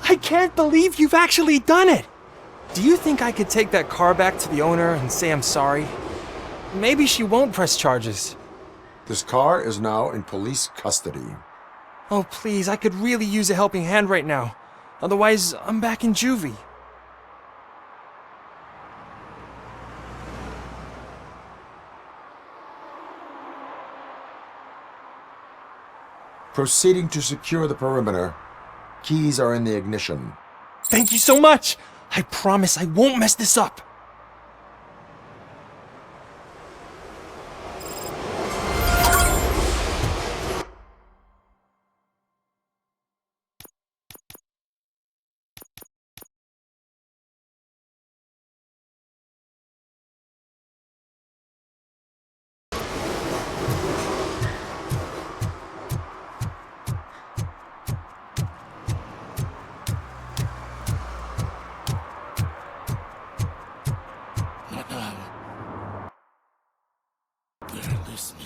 I can't believe you've actually done it! Do you think I could take that car back to the owner and say I'm sorry? Maybe she won't press charges. This car is now in police custody. Oh, please, I could really use a helping hand right now. Otherwise, I'm back in juvie. Proceeding to secure the perimeter. Keys are in the ignition. Thank you so much! I promise I won't mess this up. They're listening.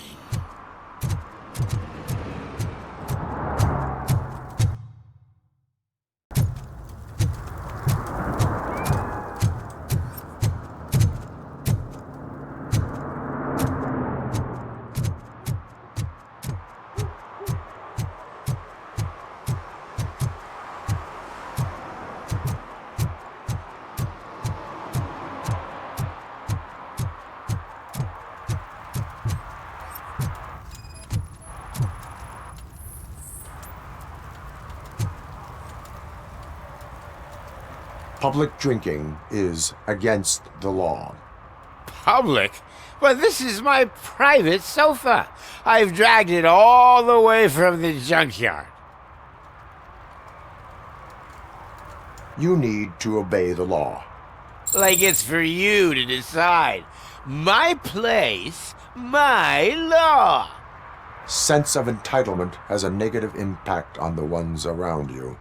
Public drinking is against the law. Public? Well, this is my private sofa. I've dragged it all the way from the junkyard. You need to obey the law. Like it's for you to decide. My place, my law. Sense of entitlement has a negative impact on the ones around you.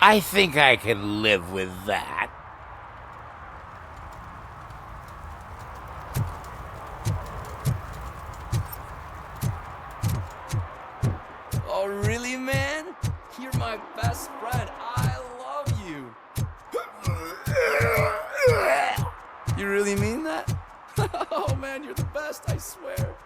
I think I can live with that. Oh, really, man? You're my best friend. I love you. You really mean that? Oh, man, you're the best, I swear.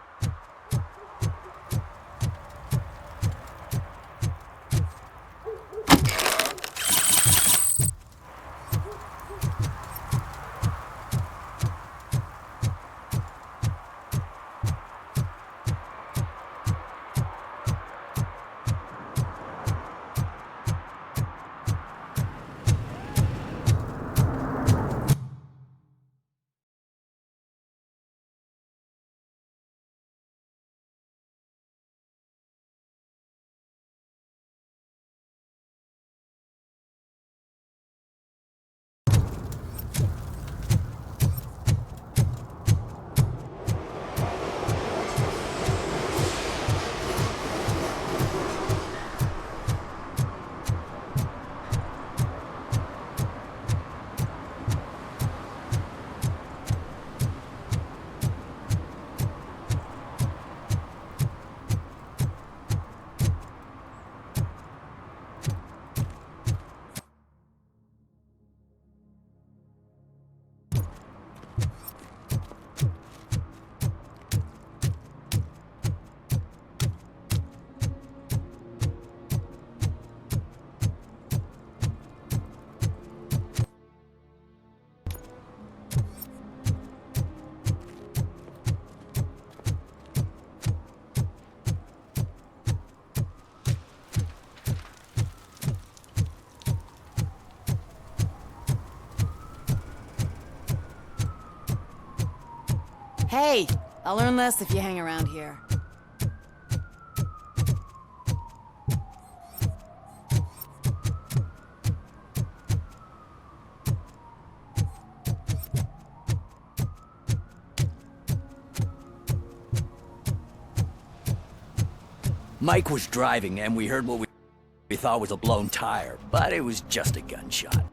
Hey, I'll learn less if you hang around here. Mike was driving and we heard what we thought was a blown tire, but it was just a gunshot.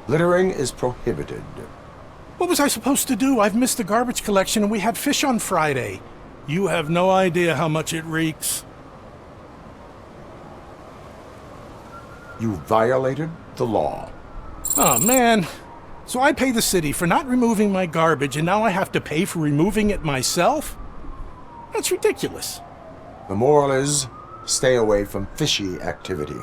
Littering is prohibited. What was I supposed to do? I've missed the garbage collection and we had fish on Friday. You have no idea how much it reeks. You violated the law. Oh, man. So I pay the city for not removing my garbage and now I have to pay for removing it myself? That's ridiculous. The moral is, stay away from fishy activity.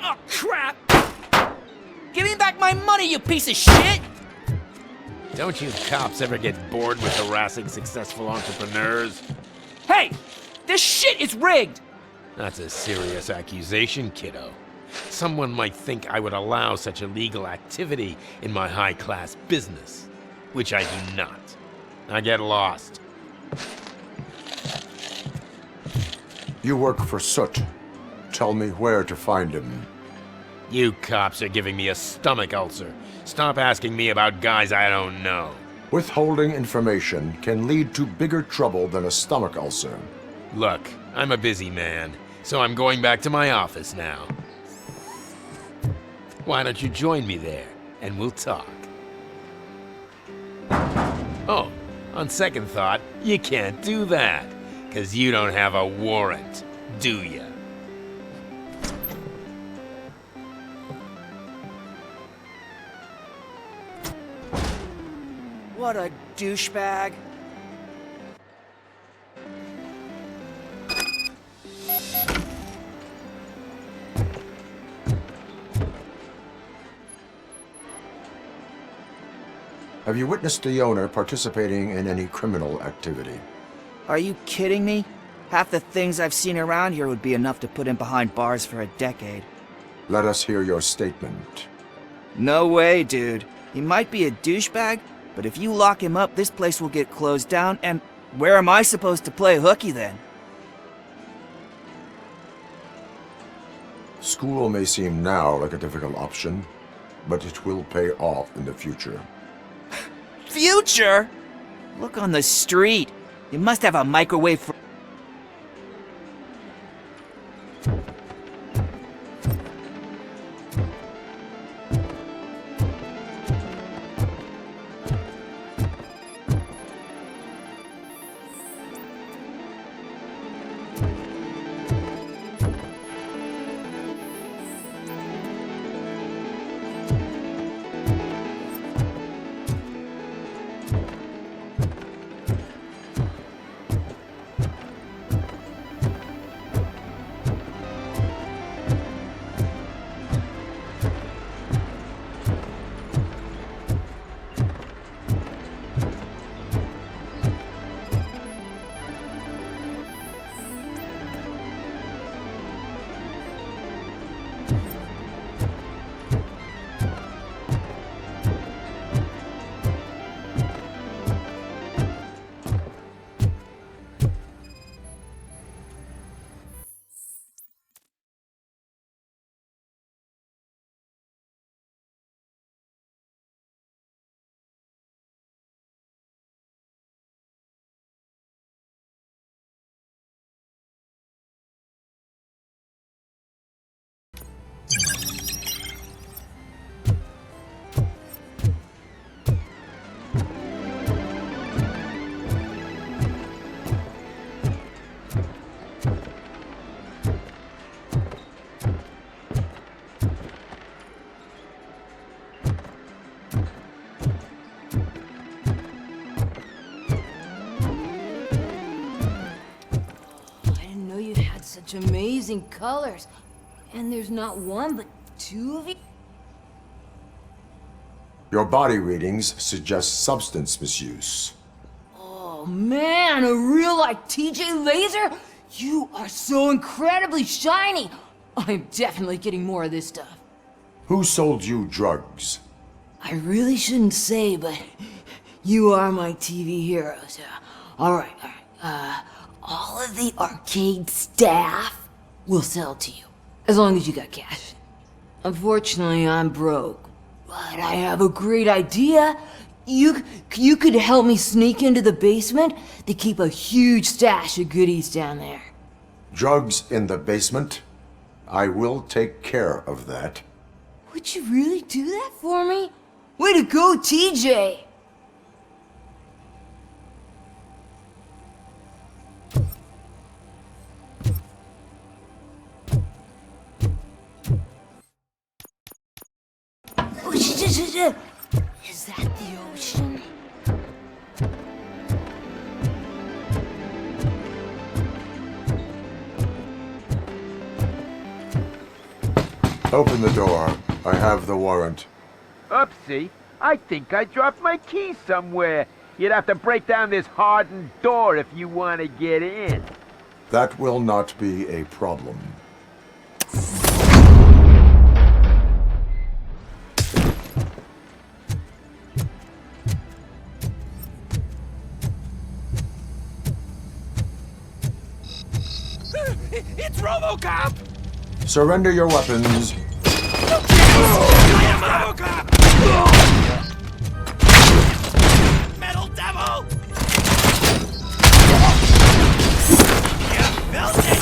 Oh, crap! Give me back my money, you piece of shit! Don't you cops ever get bored with harassing successful entrepreneurs? Hey! This shit is rigged! That's a serious accusation, kiddo. Someone might think I would allow such illegal activity in my high-class business, which I do not. I get lost. You work for Soot. Tell me where to find him. You cops are giving me a stomach ulcer. Stop asking me about guys I don't know. Withholding information can lead to bigger trouble than a stomach ulcer. Look, I'm a busy man, so I'm going back to my office now. Why don't you join me there, and we'll talk. Oh, on second thought, you can't do that, 'cause you don't have a warrant, do ya? What a douchebag. Have you witnessed the owner participating in any criminal activity? Are you kidding me? Half the things I've seen around here would be enough to put him behind bars for a decade. Let us hear your statement. No way, dude. He might be a douchebag, but if you lock him up, this place will get closed down, and where am I supposed to play hooky then? School may seem now like a difficult option, but it will pay off in the future. Future? Look on the street. You must have a microwave for... such amazing colors. And there's not one, but two of you. Your body readings suggest substance misuse. Oh man, a real like TJ laser? You are so incredibly shiny. I'm definitely getting more of this stuff. Who sold you drugs? I really shouldn't say, but you are my TV heroes. Alright. All of the arcade staff will sell to you, as long as you got cash. Unfortunately, I'm broke, but I have a great idea. You could help me sneak into the basement. They keep a huge stash of goodies down there. Drugs in the basement? I will take care of that. Would you really do that for me? Way to go, TJ! Is that the ocean? Open the door. I have the warrant. Oopsie, I think I dropped my keys somewhere. You'd have to break down this hardened door if you want to get in. That will not be a problem. It's Robocop! Surrender your weapons. I am Robocop! Metal Devil! You built it!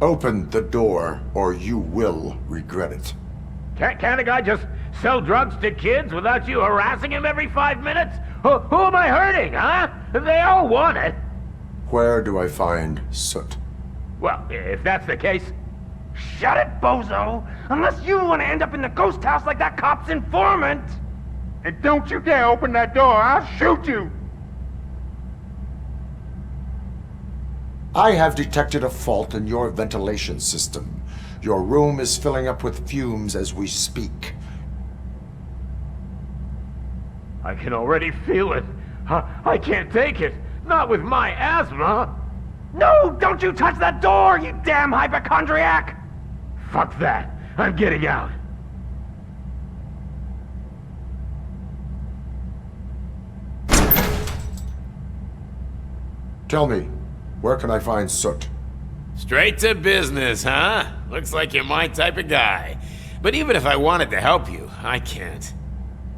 Open the door, or you will regret it. Can't a guy just sell drugs to kids without you harassing him every 5 minutes? Who am I hurting, huh? They all want it. Where do I find Soot? Well, if that's the case, shut it, bozo! Unless you want to end up in the ghost house like that cop's informant! And don't you dare open that door, I'll shoot you! I have detected a fault in your ventilation system. Your room is filling up with fumes as we speak. I can already feel it. I can't take it. Not with my asthma. No, don't you touch that door, you damn hypochondriac! Fuck that. I'm getting out. Tell me, where can I find Soot? Straight to business, huh? Looks like you're my type of guy. But even if I wanted to help you, I can't.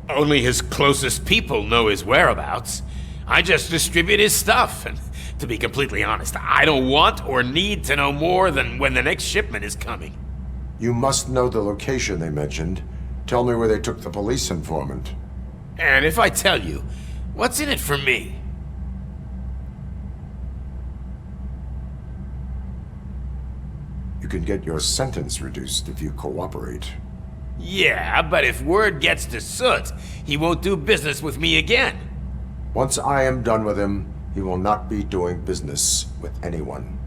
Only his closest people know his whereabouts. I just distribute his stuff, and to be completely honest, I don't want or need to know more than when the next shipment is coming. You must know the location they mentioned. Tell me where they took the police informant. And if I tell you, what's in it for me? You can get your sentence reduced if you cooperate. Yeah, but if word gets to Soot, he won't do business with me again. Once I am done with him, he will not be doing business with anyone.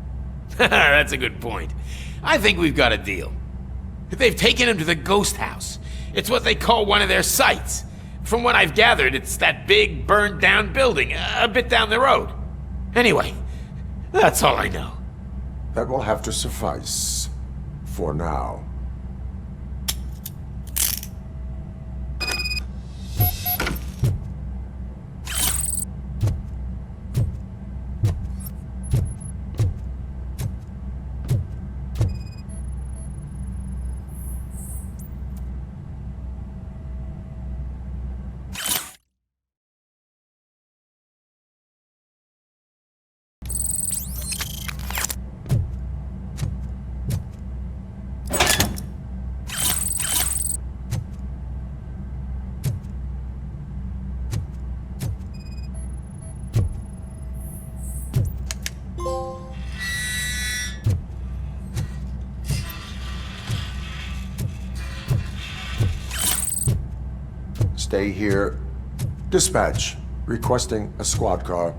That's a good point. I think we've got a deal. They've taken him to the ghost house. It's what they call one of their sites. From what I've gathered, it's that big, burned-down building a bit down the road. Anyway, that's all I know. That will have to suffice. For now. Stay here. Dispatch. Requesting a squad car.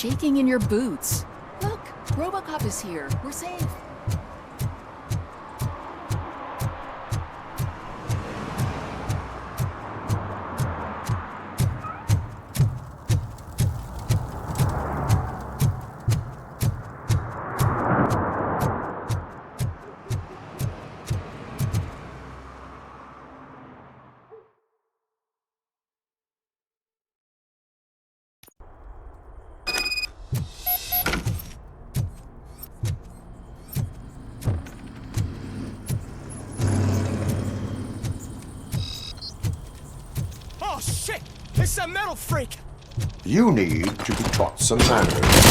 shaking in your boots. Look, Robocop is here. We're safe. Oh shit! It's a metal freak! You need to be taught some manners.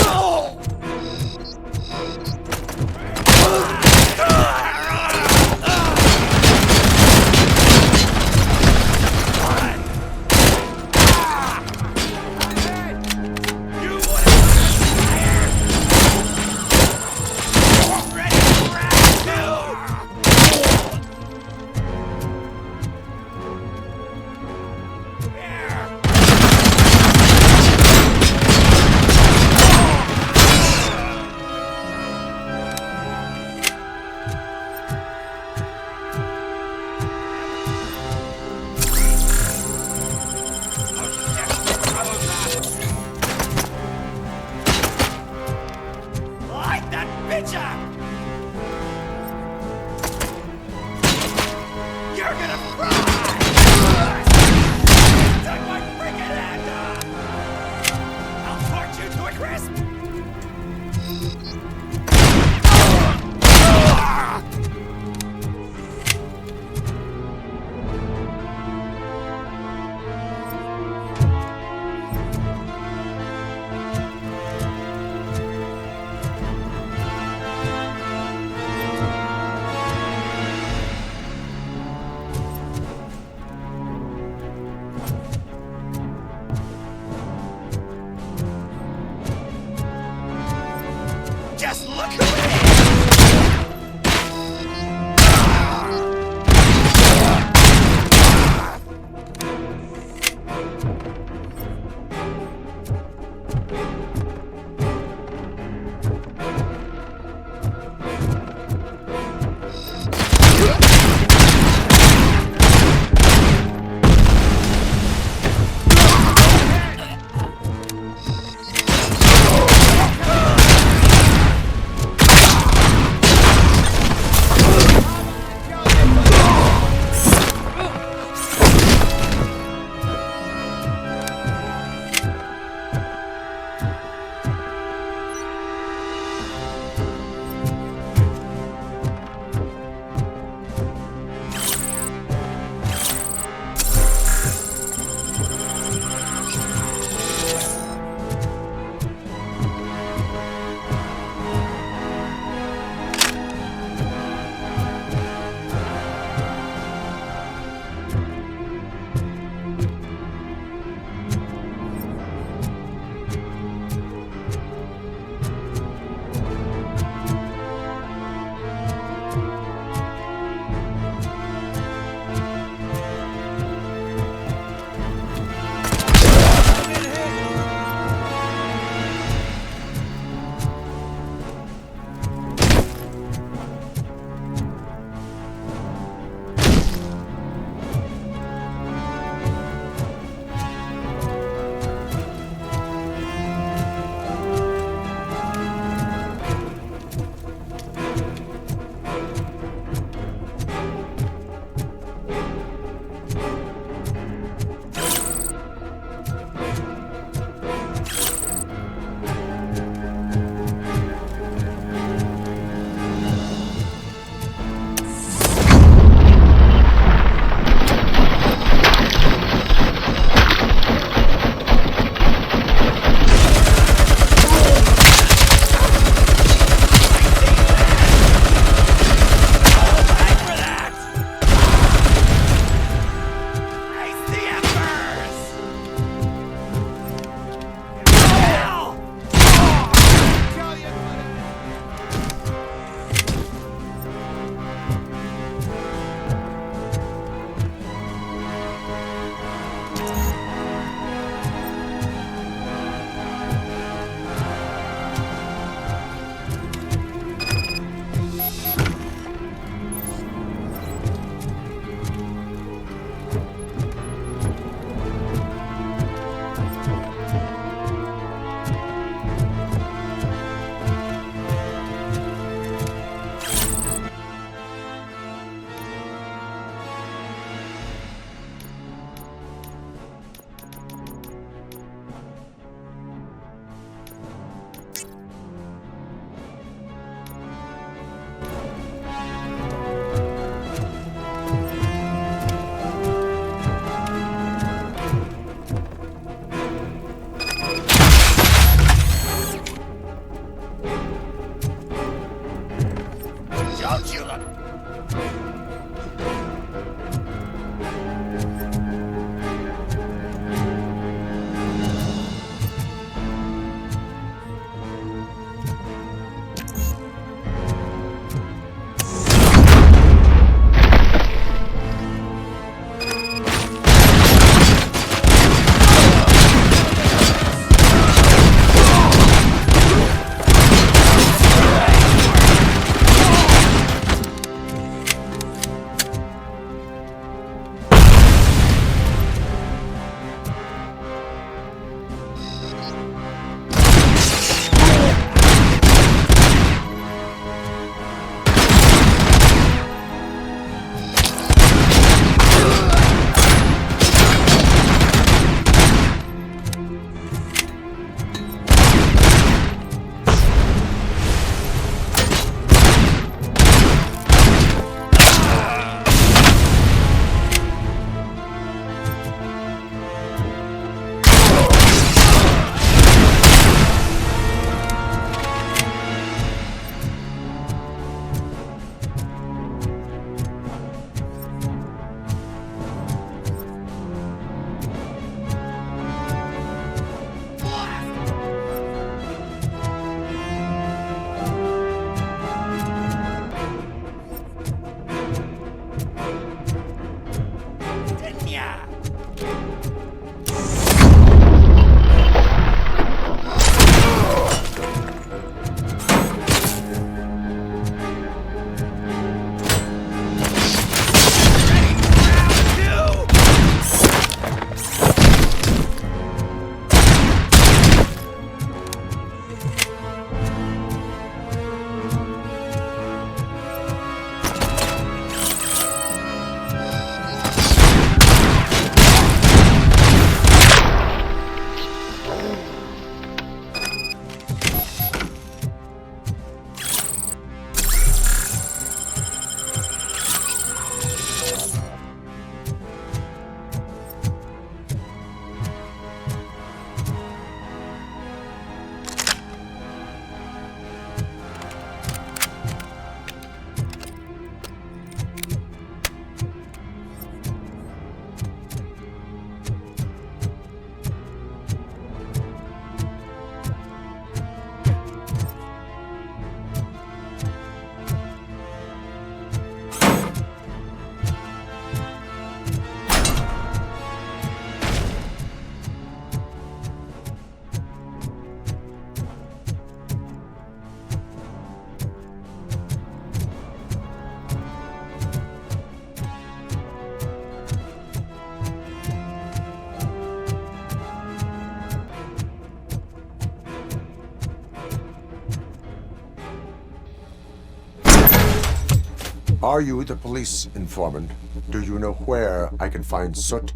Are you the police informant? Do you know where I can find Soot?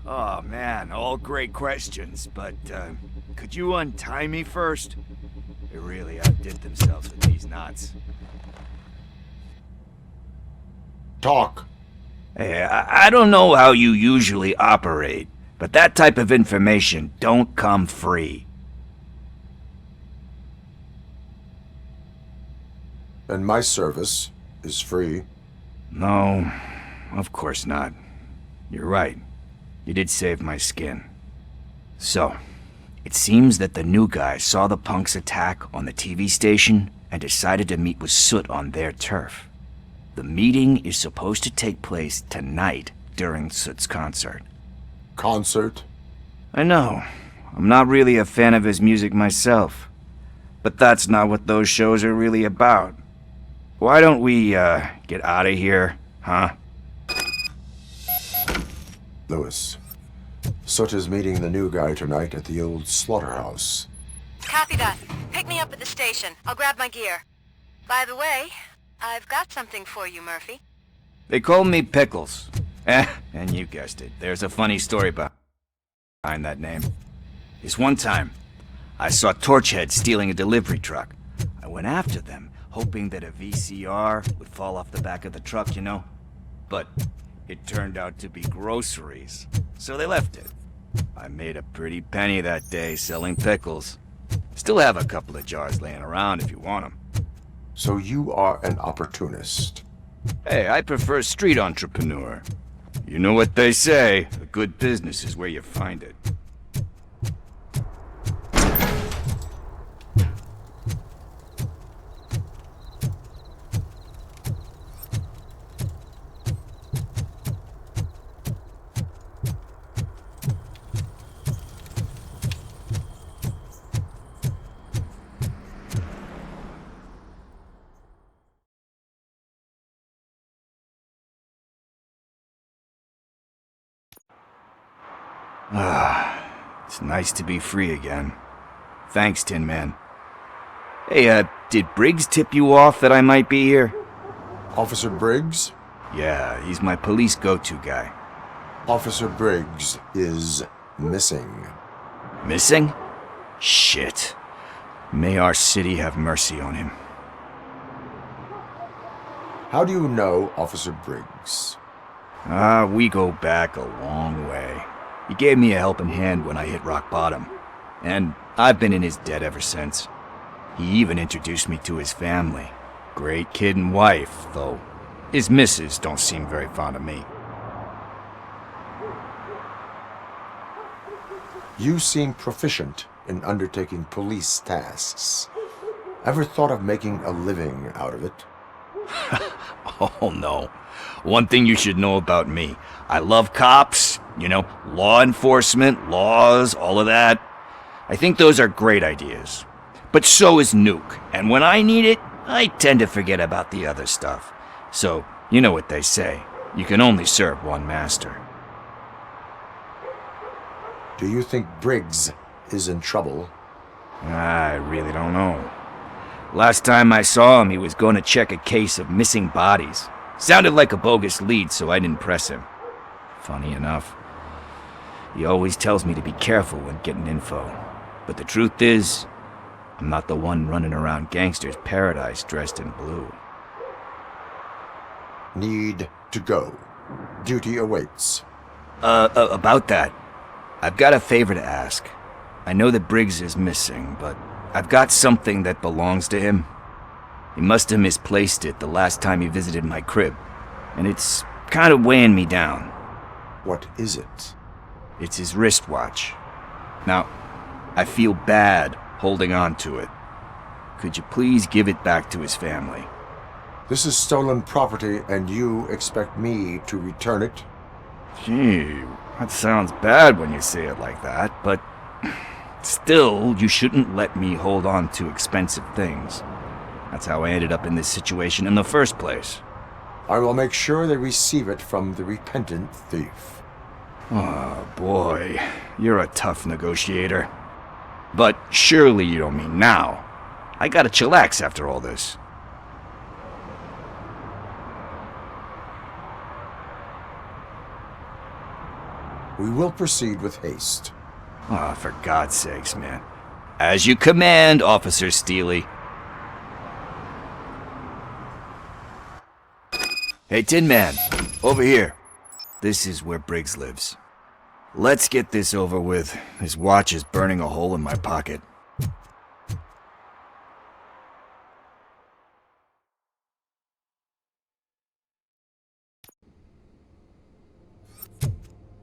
Oh man, all great questions, but could you untie me first? They really outdid themselves with these knots. Talk. Hey, I don't know how you usually operate, but that type of information don't come free. And my service is free. No, of course not. You're right. You did save my skin. So, it seems that the new guy saw the punk's attack on the TV station and decided to meet with Soot on their turf. The meeting is supposed to take place tonight during Soot's concert. Concert? I know. I'm not really a fan of his music myself. But that's not what those shows are really about. Why don't we, get out of here, huh? Lewis, Soot is meeting the new guy tonight at the old slaughterhouse. Copy that. Pick me up at the station. I'll grab my gear. By the way, I've got something for you, Murphy. They call me Pickles. And you guessed it. There's a funny story behind that name. This one time, I saw Torchhead stealing a delivery truck. I went after them, hoping that a VCR would fall off the back of the truck, you know? But it turned out to be groceries, so they left it. I made a pretty penny that day selling pickles. Still have a couple of jars laying around if you want them. So you are an opportunist. Hey, I prefer street entrepreneur. You know what they say, a good business is where you find it. It's nice to be free again. Thanks, Tin Man. Hey, did Briggs tip you off that I might be here? Officer Briggs? Yeah, he's my police go-to guy. Officer Briggs is missing. Missing? Shit. May our city have mercy on him. How do you know Officer Briggs? We go back a long way. He gave me a helping hand when I hit rock bottom, and I've been in his debt ever since. He even introduced me to his family. Great kid and wife, though his missus don't seem very fond of me. You seem proficient in undertaking police tasks. Ever thought of making a living out of it? Oh no. One thing you should know about me. I love cops, law enforcement, laws, all of that. I think those are great ideas. But so is Nuke, and when I need it, I tend to forget about the other stuff. So, you know what they say. You can only serve one master. Do you think Briggs is in trouble? I really don't know. Last time I saw him, he was going to check a case of missing bodies. Sounded like a bogus lead, so I didn't press him. Funny enough. He always tells me to be careful when getting info. But the truth is, I'm not the one running around gangster's paradise dressed in blue. Need to go. Duty awaits. About that, I've got a favor to ask. I know that Briggs is missing, but I've got something that belongs to him. He must have misplaced it the last time he visited my crib, and it's kind of weighing me down. What is it? It's his wristwatch. Now, I feel bad holding on to it. Could you please give it back to his family? This is stolen property, and you expect me to return it? Gee, that sounds bad when you say it like that, but still, you shouldn't let me hold on to expensive things. That's how I ended up in this situation in the first place. I will make sure they receive it from the repentant thief. Oh, boy. You're a tough negotiator. But surely you don't mean now. I gotta chillax after all this. We will proceed with haste. Ah, for God's sakes, man. As you command, Officer Steely. Hey, Tin Man, over here. This is where Briggs lives. Let's get this over with. His watch is burning a hole in my pocket.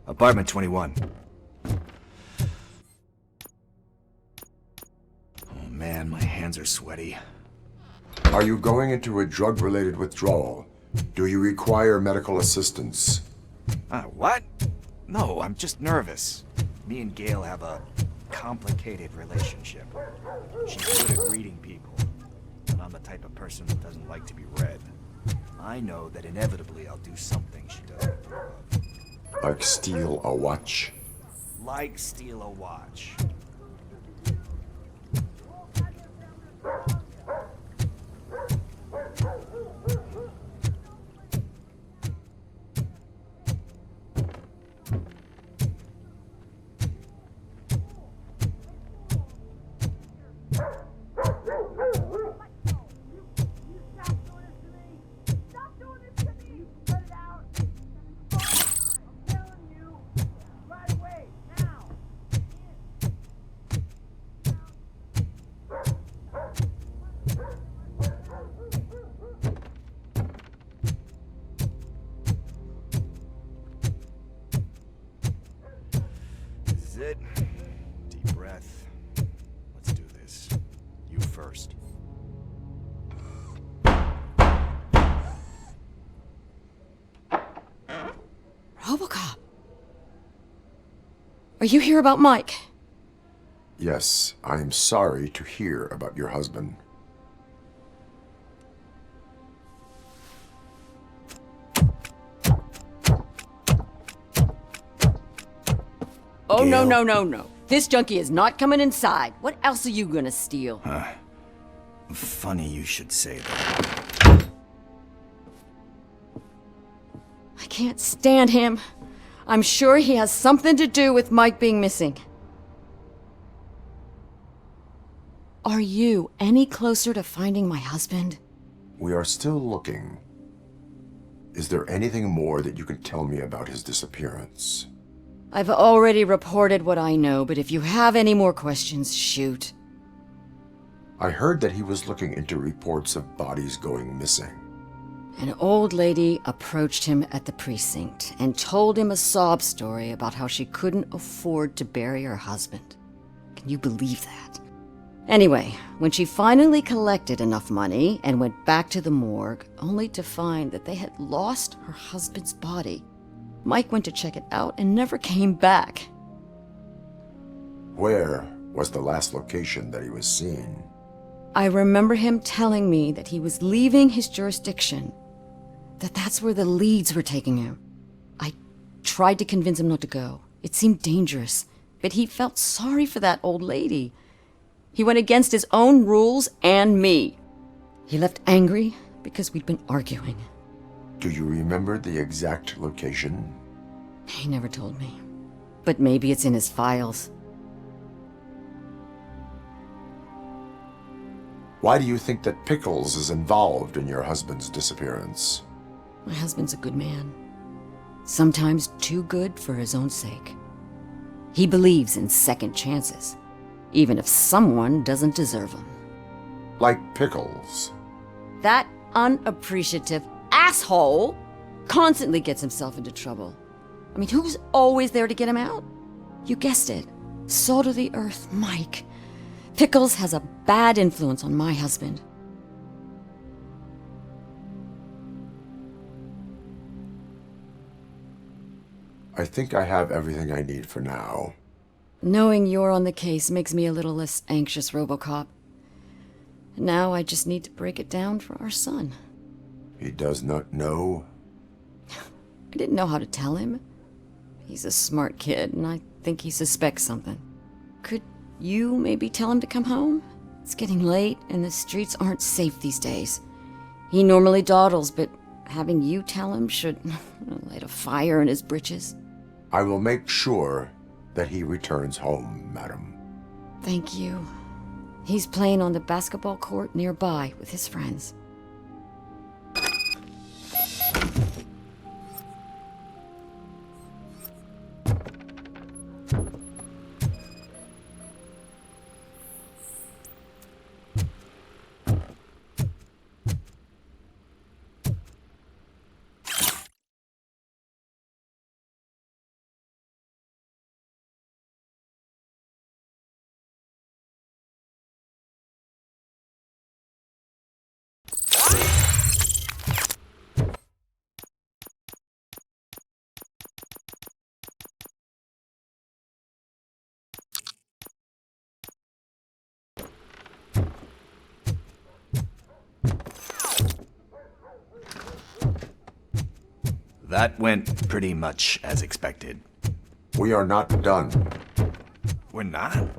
Apartment 21. Oh man, my hands are sweaty. Are you going into a drug-related withdrawal? Do you require medical assistance? What? No, I'm just nervous. Me and Gail have a complicated relationship. She's good at reading people, and I'm the type of person that doesn't like to be read. I know that inevitably I'll do something she doesn't approve of. Like steal a watch? Like steal a watch. bit. Deep breath. Let's do this. You first. Robocop. Are you here about Mike? Yes, I'm sorry to hear about your husband. Oh, no. This junkie is not coming inside. What else are you gonna steal? Funny you should say that. I can't stand him. I'm sure he has something to do with Mike being missing. Are you any closer to finding my husband? We are still looking. Is there anything more that you can tell me about his disappearance? I've already reported what I know, but if you have any more questions, shoot. I heard that he was looking into reports of bodies going missing. An old lady approached him at the precinct and told him a sob story about how she couldn't afford to bury her husband. Can you believe that? Anyway, when she finally collected enough money and went back to the morgue, only to find that they had lost her husband's body, Mike went to check it out and never came back. Where was the last location that he was seen? I remember him telling me that he was leaving his jurisdiction, that's where the leads were taking him. I tried to convince him not to go. It seemed dangerous, but he felt sorry for that old lady. He went against his own rules and me. He left angry because we'd been arguing. Do you remember the exact location? He never told me, but maybe it's in his files. Why do you think that Pickles is involved in your husband's disappearance? My husband's a good man. Sometimes too good for his own sake. He believes in second chances, even if someone doesn't deserve them. Like Pickles. That unappreciative asshole constantly gets himself into trouble. I mean, who's always there to get him out? You guessed it. Salt of the earth, Mike. Pickles has a bad influence on my husband. I think I have everything I need for now. Knowing you're on the case makes me a little less anxious, Robocop. Now I just need to break it down for our son. He does not know? I didn't know how to tell him. He's a smart kid, and I think he suspects something. Could you maybe tell him to come home? It's getting late, and the streets aren't safe these days. He normally dawdles, but having you tell him should light a fire in his britches. I will make sure that he returns home, madam. Thank you. He's playing on the basketball court nearby with his friends. That went pretty much as expected. We are not done. We're not?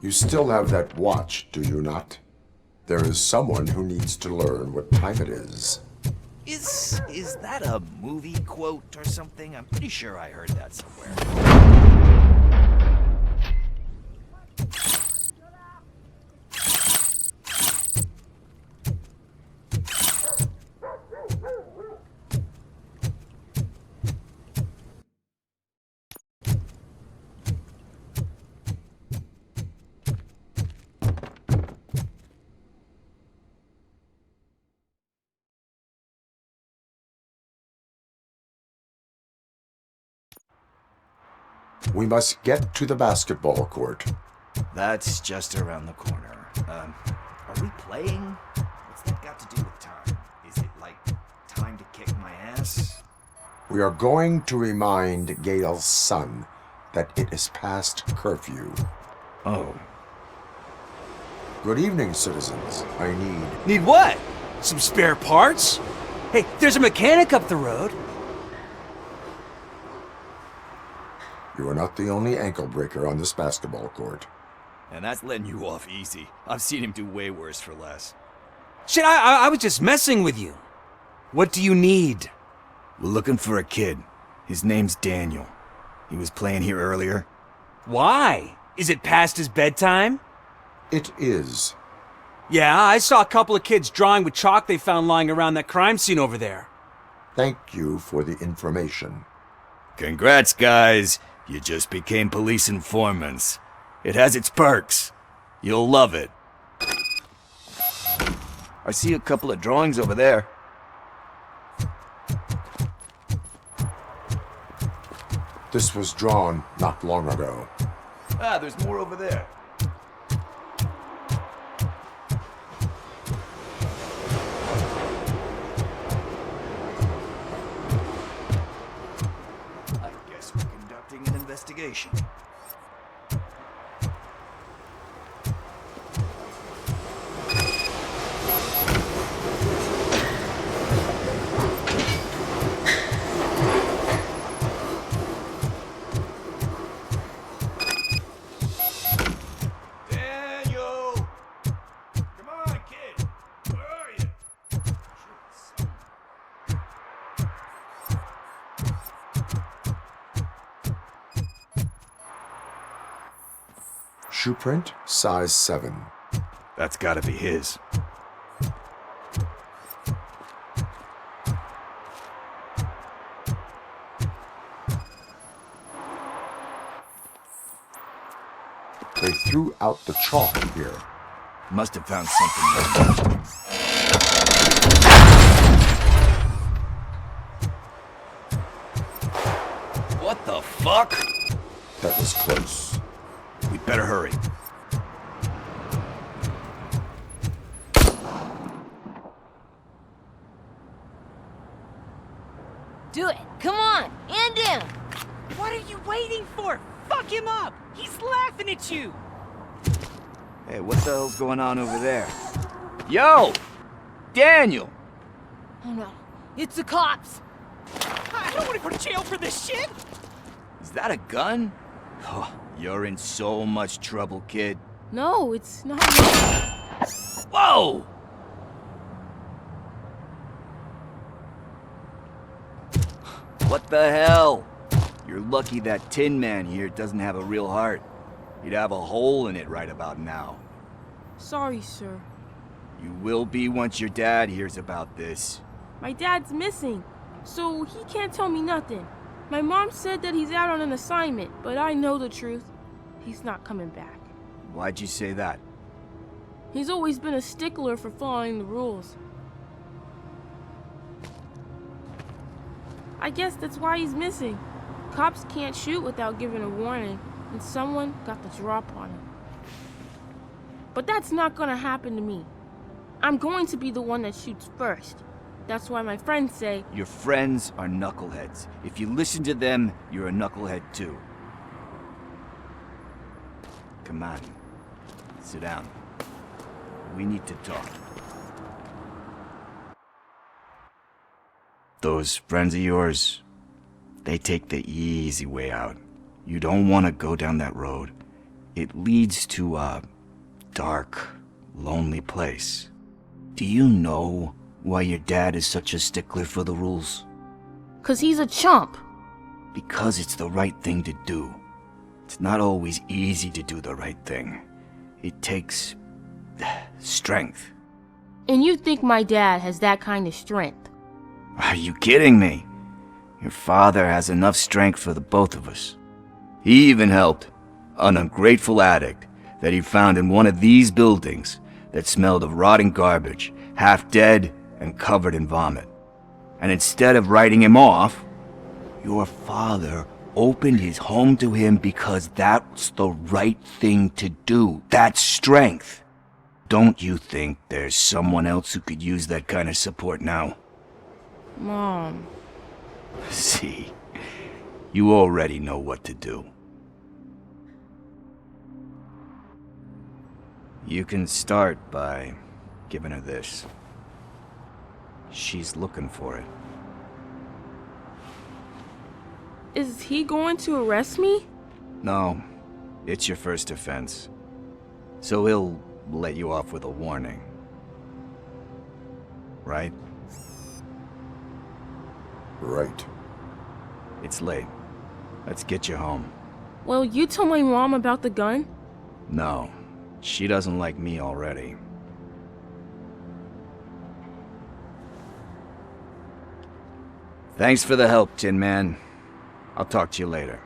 You still have that watch, do you not? There is someone who needs to learn what time it is. Is that a movie quote or something? I'm pretty sure I heard that somewhere. We must get to the basketball court. That's just around the corner. Are we playing? What's that got to do with time? Is it like time to kick my ass? We are going to remind Gail's son that it is past curfew. Oh. Good evening, citizens. I Need what? Some spare parts? Hey, there's a mechanic up the road. You are not the only ankle breaker on this basketball court. And that's letting you off easy. I've seen him do way worse for less. Shit, I was just messing with you. What do you need? We're looking for a kid. His name's Daniel. He was playing here earlier. Why? Is it past his bedtime? It is. Yeah, I saw a couple of kids drawing with chalk they found lying around that crime scene over there. Thank you for the information. Congrats, guys. You just became police informants. It has its perks. You'll love it. I see a couple of drawings over there. This was drawn not long ago. Ah, there's more over there. I guess we're conducting an investigation. Shoe print, size 7. That's gotta be his. They threw out the chalk here. Must have found something. What the fuck? That was close. We better hurry. Do it. Come on. And down. What are you waiting for? Fuck him up! He's laughing at you! Hey, what the hell's going on over there? Yo! Daniel! Oh no. It's the cops. I don't want to go to jail for this shit! Is that a gun? Oh, you're in so much trouble, kid. No, it's not. Whoa! What the hell? You're lucky that Tin Man here doesn't have a real heart. He'd have a hole in it right about now. Sorry, sir. You will be once your dad hears about this. My dad's missing, so he can't tell me nothing. My mom said that he's out on an assignment, but I know the truth. He's not coming back. Why'd you say that? He's always been a stickler for following the rules. I guess that's why he's missing. Cops can't shoot without giving a warning, and someone got the drop on him. But that's not gonna happen to me. I'm going to be the one that shoots first. That's why my friends say... Your friends are knuckleheads. If you listen to them, you're a knucklehead too. Come on. Sit down. We need to talk. Those friends of yours, they take the easy way out. You don't want to go down that road. It leads to a dark, lonely place. Do you know why your dad is such a stickler for the rules? 'Cause he's a chump. Because it's the right thing to do. It's not always easy to do the right thing. It takes strength. And you think my dad has that kind of strength? Are you kidding me? Your father has enough strength for the both of us. He even helped an ungrateful addict that he found in one of these buildings that smelled of rotting garbage, half dead and covered in vomit. And instead of writing him off, your father opened his home to him because that's the right thing to do. That's strength. Don't you think there's someone else who could use that kind of support now? Mom. See, you already know what to do. You can start by giving her this. She's looking for it. Is he going to arrest me? No, it's your first offense. So he'll let you off with a warning. Right? Right. It's late. Let's get you home. Well, you told my mom about the gun? No, she doesn't like me already. Thanks for the help, Tin Man. I'll talk to you later.